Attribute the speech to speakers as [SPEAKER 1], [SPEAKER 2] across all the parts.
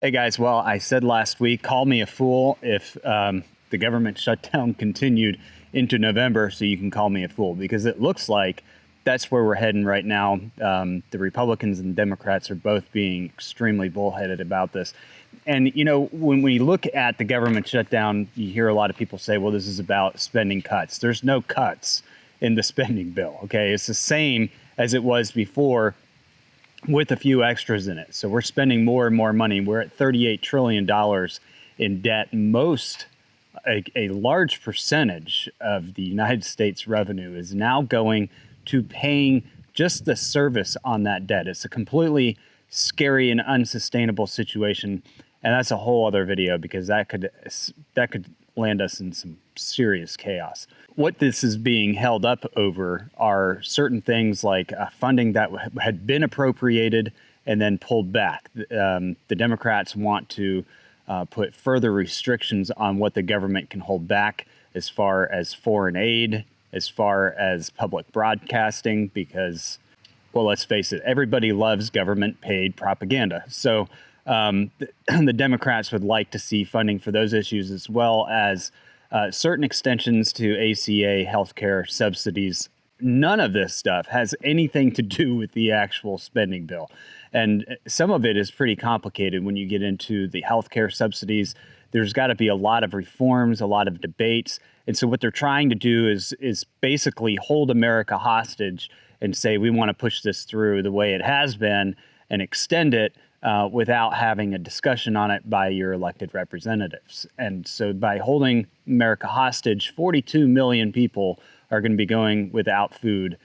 [SPEAKER 1] Hey guys, well, I said last week, call me a fool if the government shutdown continued into November, so you can call me a fool, because it looks like that's where we're heading right now. The Republicans and Democrats are both being extremely bullheaded about this. And, you know, when we look at the government shutdown, you hear a lot of people say, well, this is about spending cuts. There's no cuts in the spending bill, okay? It's the same as it was before, with a few extras in it. So we're spending more and more money. We're at $38 trillion in debt. A large percentage of the United States revenue is now going to paying just the service on that debt. It's a completely scary and unsustainable situation. And that's a whole other video, because that could land us in some serious chaos. What this is being held up over are certain things like funding that had been appropriated and then pulled back. The Democrats want to put further restrictions on what the government can hold back as far as foreign aid, as far as public broadcasting, because, well, let's face it, everybody loves government-paid propaganda. So the Democrats would like to see funding for those issues, as well as certain extensions to ACA healthcare subsidies. None of this stuff has anything to do with the actual spending bill. And some of it is pretty complicated when you get into the healthcare subsidies. There's got to be a lot of reforms, a lot of debates. And so what they're trying to do is basically hold America hostage and say, we want to push this through the way it has been and extend it without having a discussion on it by your elected representatives. And so by holding America hostage, 42 million people are going to be going without food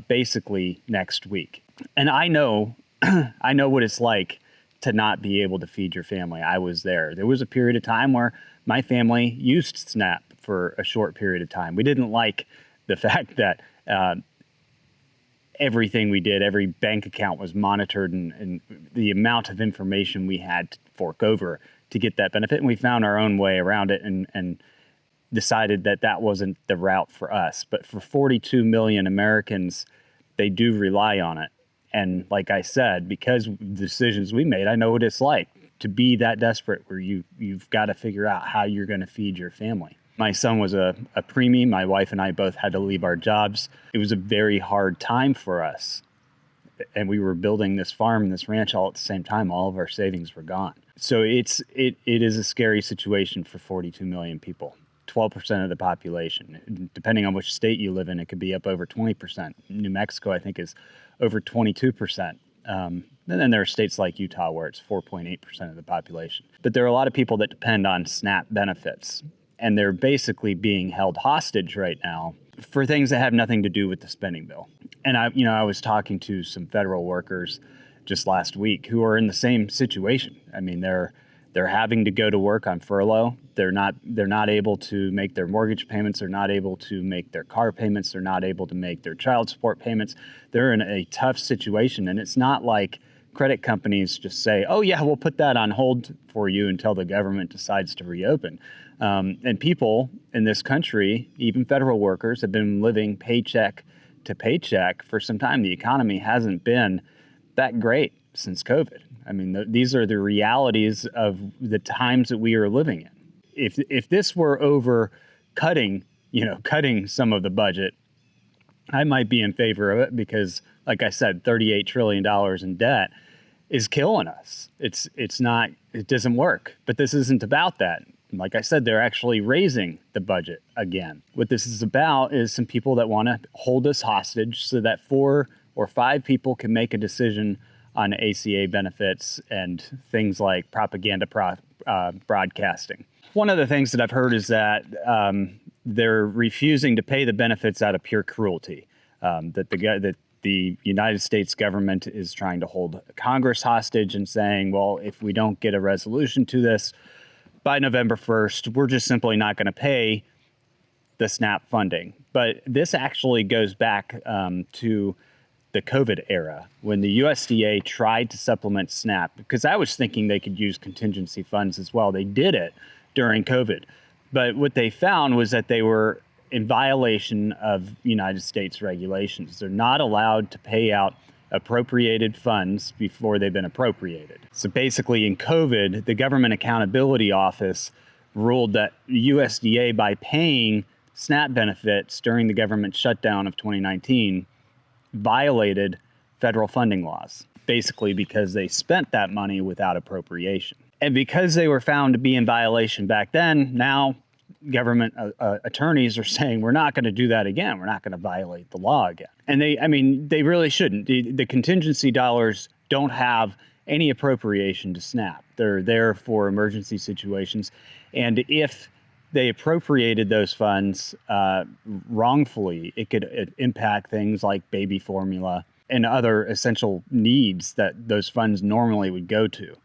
[SPEAKER 1] basically next week. And I know, I know what it's like to not be able to feed your family. I was there. There was a period of time where my family used SNAP for a short period of time. We didn't like the fact that everything we did, every bank account was monitored, and the amount of information we had to fork over to get that benefit. And we found our own way around it and decided that that wasn't the route for us. But for 42 million Americans, they do rely on it. And like I said, because of the decisions we made, I know what it's like to be that desperate where you've got to figure out how you're going to feed your family. My son was a preemie. My wife and I both had to leave our jobs. It was a very hard time for us. And we were building this farm and this ranch all at the same time. All of our savings were gone. So it is a scary situation for 42 million people, 12% of the population. Depending on which state you live in, it could be up over 20%. New Mexico, I think, is over 22%. And then there are states like Utah where it's 4.8% of the population. But there are a lot of people that depend on SNAP benefits. And they're basically being held hostage right now for things that have nothing to do with the spending bill. And I was talking to some federal workers just last week who are in the same situation. I mean, they're having to go to work on furlough. They're not able to make their mortgage payments. They're not able to make their car payments. They're not able to make their child support payments. They're in a tough situation. And it's not like credit companies just say, oh yeah, we'll put that on hold for you until the government decides to reopen. And people in this country, even federal workers, have been living paycheck to paycheck for some time. The economy hasn't been that great since COVID. I mean, these are the realities of the times that we are living in. If this were over cutting some of the budget, I might be in favor of it, because, like I said, $38 trillion in debt is killing us. It doesn't work. But this isn't about that. Like I said, they're actually raising the budget again. What this is about is some people that want to hold us hostage so that 4 or 5 people can make a decision on ACA benefits and things like propaganda broadcasting. One of the things that I've heard is that they're refusing to pay the benefits out of pure cruelty, that the United States government is trying to hold Congress hostage and saying, well, if we don't get a resolution to this by November 1st, we're just simply not going to pay the SNAP funding. But this actually goes back to the COVID era, when the USDA tried to supplement SNAP, because I was thinking they could use contingency funds as well. They did it during COVID. But what they found was that they were in violation of United States regulations. They're not allowed to pay out appropriated funds before they've been appropriated. So basically in COVID, the Government Accountability Office ruled that USDA, by paying SNAP benefits during the government shutdown of 2019, violated federal funding laws, basically because they spent that money without appropriation. And because they were found to be in violation back then, now government attorneys are saying we're not going to do that again. We're not going to violate the law again. And they really shouldn't. The contingency dollars don't have any appropriation to SNAP. They're there for emergency situations. And if they appropriated those funds wrongfully, it could impact things like baby formula and other essential needs that those funds normally would go to.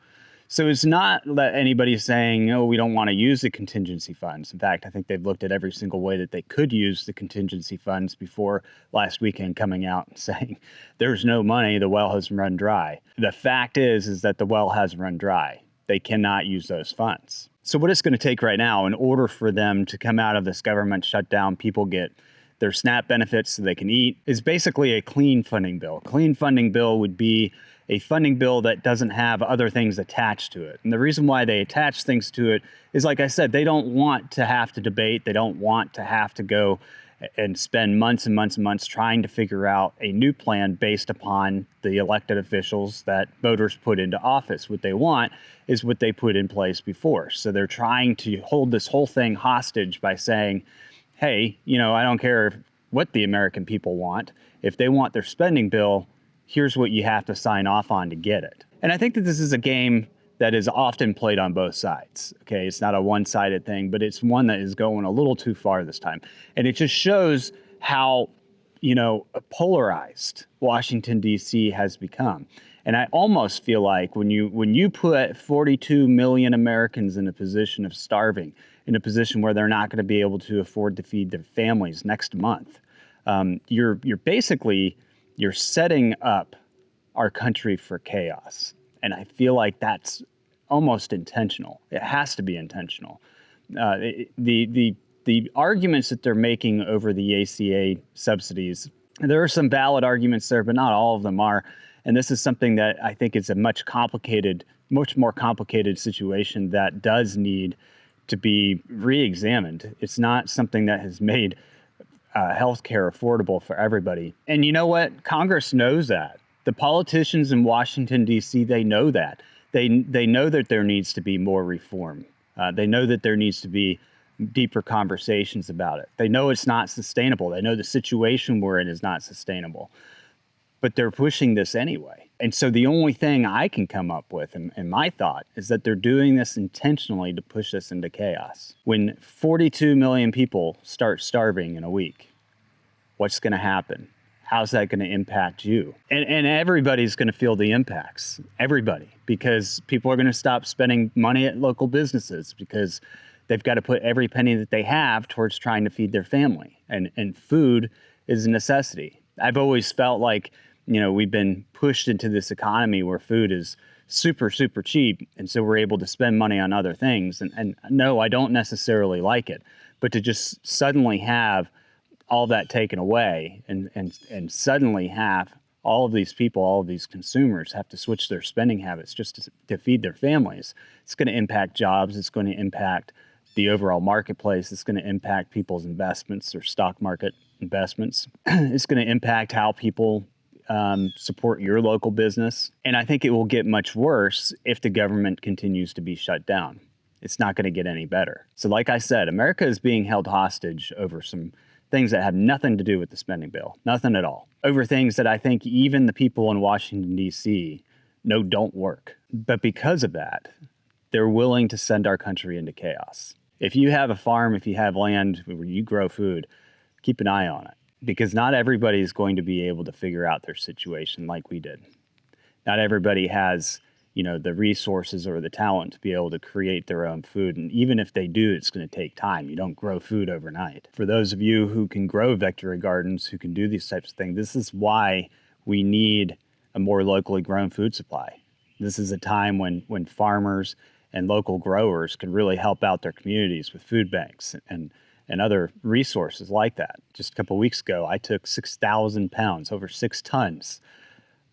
[SPEAKER 1] So it's not that anybody's saying, oh, we don't want to use the contingency funds. In fact, I think they've looked at every single way that they could use the contingency funds before last weekend coming out and saying, there's no money, the well has run dry. The fact is that the well has run dry. They cannot use those funds. So what it's going to take right now in order for them to come out of this government shutdown, people get their SNAP benefits so they can eat, is basically a clean funding bill. A clean funding bill would be a funding bill that doesn't have other things attached to it. And the reason why they attach things to it is, like I said, they don't want to have to debate. They don't want to have to go and spend months and months and months trying to figure out a new plan based upon the elected officials that voters put into office. What they want is what they put in place before. So they're trying to hold this whole thing hostage by saying, hey, I don't care what the American people want. If they want their spending bill, here's what you have to sign off on to get it. And I think that this is a game that is often played on both sides. Okay, it's not a one-sided thing, but it's one that is going a little too far this time. And it just shows how, polarized Washington, D.C. has become. And I almost feel like when you put 42 million Americans in a position of starving, in a position where they're not going to be able to afford to feed their families next month, you're setting up our country for chaos. And I feel like that's almost intentional. It has to be intentional. The arguments that they're making over the ACA subsidies, there are some valid arguments there, but not all of them are. And this is something that I think is a much more complicated situation that does need to be re-examined. It's not something that has made healthcare affordable for everybody. And you know what? Congress knows that. The politicians in Washington, D.C., they know that. They know that there needs to be more reform. They know that there needs to be deeper conversations about it. They know it's not sustainable. They know the situation we're in is not sustainable. But they're pushing this anyway. And so the only thing I can come up with in my thought is that they're doing this intentionally to push us into chaos. When 42 million people start starving in a week, what's going to happen? How's that going to impact you? And everybody's going to feel the impacts. Everybody. Because people are going to stop spending money at local businesses because they've got to put every penny that they have towards trying to feed their family. And food is a necessity. I've always felt like, we've been pushed into this economy where food is super, super cheap. And so we're able to spend money on other things. And no, I don't necessarily like it. But to just suddenly have all that taken away and suddenly have all of these people, all of these consumers have to switch their spending habits just to feed their families, it's going to impact jobs. It's going to impact the overall marketplace. It's going to impact people's investments or stock market investments. It's going to impact how people support your local business. And I think it will get much worse if the government continues to be shut down. It's not going to get any better. So like I said, America is being held hostage over some things that have nothing to do with the spending bill, nothing at all, over things that I think even the people in Washington, D.C. know don't work. But because of that, they're willing to send our country into chaos. If you have a farm, if you have land where you grow food, keep an eye on it, because not everybody is going to be able to figure out their situation like we did. Not everybody has, the resources or the talent to be able to create their own food. And even if they do, it's going to take time. You don't grow food overnight. For those of you who can grow vectory gardens, who can do these types of things, this is why we need a more locally grown food supply. This is a time when farmers and local growers can really help out their communities with food banks and other resources like that. Just a couple of weeks ago, I took 6,000 pounds, over 6 tons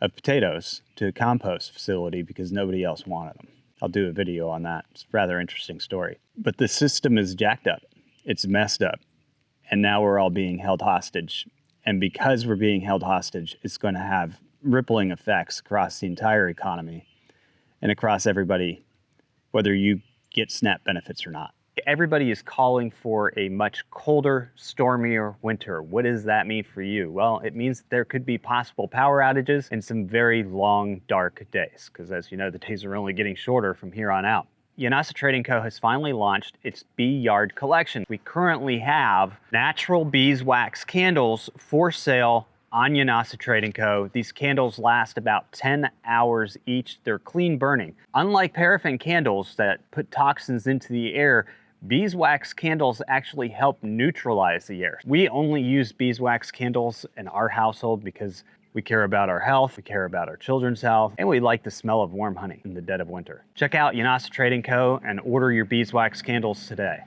[SPEAKER 1] of potatoes to a compost facility because nobody else wanted them. I'll do a video on that. It's a rather interesting story. But the system is jacked up. It's messed up. And now we're all being held hostage. And because we're being held hostage, it's going to have rippling effects across the entire economy and across everybody, whether you get SNAP benefits or not. Everybody is calling for a much colder, stormier winter. What does that mean for you? Well, it means that there could be possible power outages and some very long, dark days, because as you know, the days are only getting shorter from here on out. Yanasa Trading Co. has finally launched its bee yard collection. We currently have natural beeswax candles for sale on Yanasa Trading Co. These candles last about 10 hours each. They're clean burning. Unlike paraffin candles that put toxins into the air, beeswax candles actually help neutralize the air. We only use beeswax candles in our household because we care about our health, we care about our children's health, and we like the smell of warm honey in the dead of winter. Check out Yanasa Trading Co. and order your beeswax candles today.